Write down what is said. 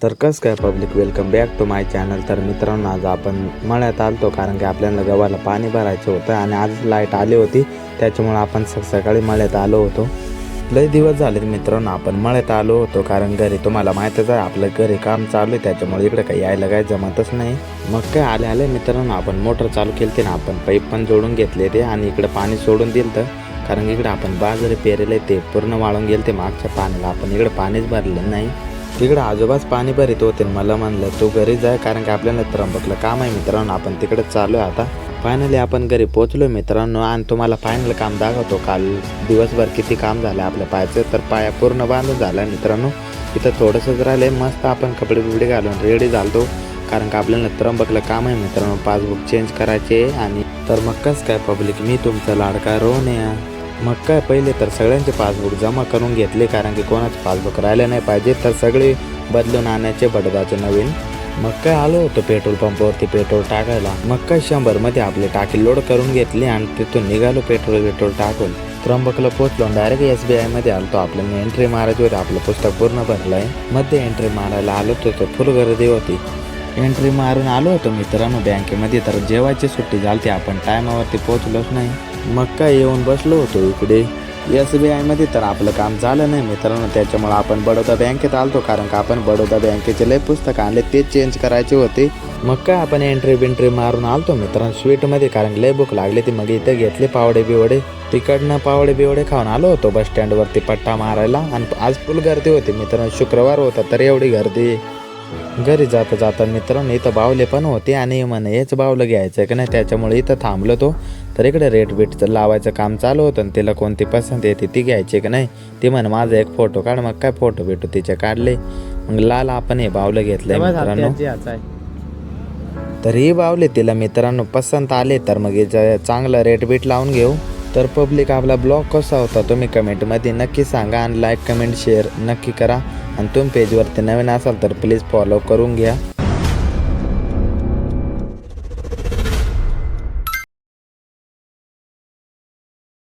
तर कसं काय public, welcome back to my channel. तर मित्रांनो, आज आपण मळ्यात आलतो कारण की आपल्याला गव्हाला पाणी भरायचं होतं आणि आज लाईट आली होती, त्याच्यामुळे आपण सकाळी मळ्यात आलो होतो। लय दिवस झाले मित्रांनो आपण मळ्यात आलो होतो, कारण घरी तुम्हाला माहीतच आहे आपलं घरी काम चालू आहे, त्याच्यामुळे इकडे काही यायला काही जमतच नाही। मग काय आले मित्रांनो, आपण मोटर चालू केली ना, आपण पाईप पण जोडून घेतले ते आणि इकडे पाणी सोडून दिलं, कारण इकडे आपण बाजरी पेरेले ते पूर्ण वाळून गेले ते मागच्या पाण्याला, आपण इकडे पाणीच भरलं नाही। तिकडे आजोबाच पाणी भरीत होते, मला म्हणलं तू घरी जाय कारण की आपल्याला त्र्यंबकला काम आहे मित्रांनो, आपण तिकडे चालू आहे। आता फायनली आपण घरी पोहोचलो मित्रांनो आणि तुम्हाला फायनल काम दाखवतो। काल दिवसभर किती काम झालं आपल्या पायाचं, तर पाया पूर्ण बांधून झाला मित्रांनो। इथं थोडंसंच राहिले, मस्त आपण कपडे बिपडे घालून रेडी झालतो, कारण का आपल्याला त्र्यंबकला काम आहे मित्रांनो, पासबुक चेंज करायचे। आणि तर मग कसं काय पब्लिक, मी तुमचा लाडका रोहन आहे। मग काय पहिले तर सगळ्यांचे पासबुक जमा करून घेतले, कारण की कोणाचे पासबुक राहिले नाही पाहिजे, तर सगळे बदलून आणायचे बडदाचे नवीन। मग काय आलो होतो पेट्रोल पंपावरती पेट्रोल टाकायला। मग काय 100 मध्ये आपली टाकी लोड करून घेतली आणि तिथून निघालो पेट्रोल टाकून। त्र्यंबकला पोहोचलो, डायरेक्ट SBI मध्ये आलतो, आपल्याला एंट्री मारायची होती, आपलं पुस्तक पूर्ण भरलंय। मध्ये एंट्री मारायला आलो होतो, फुल गर्दी होती। एंट्री मारून आलो होतो मित्रांनो बँकेमध्ये, तर जेवायची सुट्टी झाली, आपण टायमावरती पोहोचलोच नाही। मग काय येऊन बसलो होतो इकडे SBI मध्ये, तर आपलं काम झालं नाही मित्रांनो, त्याच्यामुळे आपण बडोदा बँकेत आलतो, कारण का आपण बडोदा बँकेचे लय पुस्तक आणले, ते चेंज करायचे होते। मग काय आपण एंट्री मारून आलतो मित्रांनो स्वीटमध्ये, कारण लय भूक लागली ती। मग इथे घेतले पावडे बिवडे, तिकडनं पावडे बिवडे खाऊन आलो होतो बस स्टँडवरती पट्टा मारायला। आणि आज फुल गर्दी होती मित्रांनो, शुक्रवार होता तर एवढी गर्दी। घरी जाता मित्रांनो इथं बावले पण होते आणि म्हणे हेच बावलं घ्यायचं का नाही, त्याच्यामुळे इथं थांबलो तो। तर इकडे रेट बीट लावायचं काम चालू होतं आणि तिला कोणती पसंत येते ती घ्यायची का नाही, ती म्हणे माझा एक फोटो काढ। मग काय फोटो बिटो तिचे काढले, मग लाल आपण हे बावलं घेतलंय मित्रांनो। तर ही बावले तिला मित्रांनो पसंत आले, तर मग चांगलं रेट बीट लावून घेऊ। तर पब्लिक, आपला ब्लॉग कसा होता तुम्ही कमेंटमध्ये नक्की सांगा आणि लाईक कमेंट शेअर नक्की करा। आणि तुम्ही पेजवरती नवीन असाल तर प्लीज फॉलो करून घ्या।